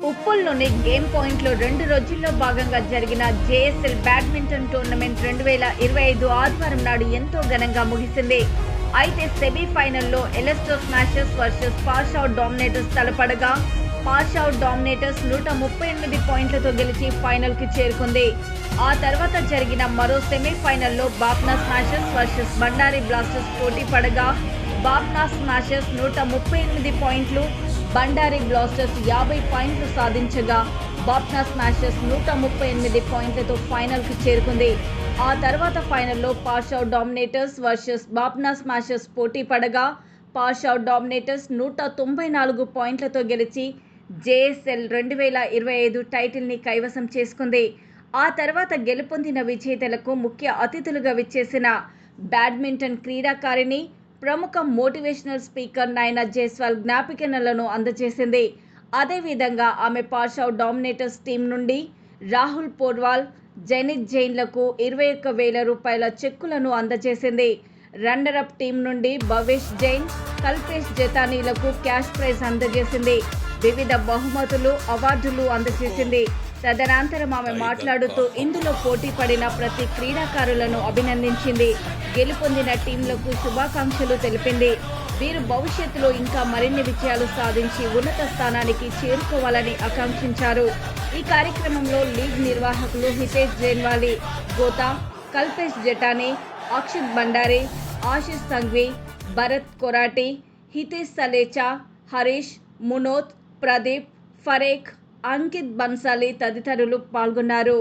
ఉప్పల్లోని game పాయింట్లో 2 రోజుల్లో భాగంగా జరిగిన జేఎస్ఎల్ బ్యాడ్మింటన్ టోర్నమెంట్ 2025 ఆదివారం నాడు ఎంతో ఘనంగా ముగిసింది. అయితే సెమీఫైనల్లో ఎలెస్టో స్మాషర్స్ వర్సెస్ పాషౌట్ డామినేటర్స్ తలపడగా పాషౌట్ డామినేటర్స్ 138 పాయింట్లతో గెలిచి ఫైనల్కి చేరుకుంది. ఆ తర్వాత జరిగిన మరో సెమీఫైనల్లో బాప్నా స్మాషర్స్ వర్సెస్ బండారి బ్లాస్టర్స్ పోటీ పడగా బాప్నా స్మాషర్స్ 138 పాయింట్లు, బండారి బ్లాస్టర్స్ 50 పాయింట్లు సాధించగా బాప్నా స్మాషర్స్ 138 పాయింట్లతో ఫైనల్కి చేరుకుంది. ఆ తర్వాత ఫైనల్లో పాషౌట్ డామినేటర్స్ వర్సెస్ బాప్నా స్మాషర్స్ పోటీ పడగా పాషౌట్ డామినేటర్స్ 194 పాయింట్లతో గెలిచి జేఎస్ఎల్ 2025 టైటిల్ని కైవసం చేసుకుంది. ఆ తర్వాత గెలుపొందిన విజేతలకు ముఖ్య అతిథులుగా విచ్చేసిన బ్యాడ్మింటన్ క్రీడాకారిణి, ప్రముఖ మోటివేషనల్ స్పీకర్ నయనా జైస్వాల్ జ్ఞాపికలను అందజేసింది. అదేవిధంగా ఆమె పాషౌట్ డామినేటర్స్ టీం నుండి రాహుల్ పోర్వాల్, జెనిత్ జైన్లకు 21,000 రూపాయల చెక్కులను అందజేసింది. రన్నరప్ టీం నుండి భవేష్ జైన్, కల్పేష్ జతానీలకు క్యాష్ ప్రైజ్ అందజేసింది. వివిధ బహుమతులు, అవార్డులు అందజేసింది. తదనంతరం ఆమె మాట్లాడుతూ ఇందులో పోటీ పడిన ప్రతి క్రీడాకారులను అభినందించింది. గెలుపొందిన టీంలకు శుభాకాంక్షలు తెలిపింది. వీరు భవిష్యత్తులో ఇంకా మరిన్ని విజయాలు సాధించి ఉన్నత స్థానానికి చేరుకోవాలని ఆకాంక్షించారు. ఈ కార్యక్రమంలో లీగ్ నిర్వాహకులు హితేష్ జైన్వాలి, గోతా, కల్పేష్ జటానీ, అక్షిత్ బండారి, ఆశిష్ సంఘ్వి, భరత్ కొరాటి, హితేష్ సలేచా, హరీష్, మునోత్, ప్రదీప్, ఫరేక్, అంకిత్ బన్సాలి తదితరులు పాల్గొన్నారు.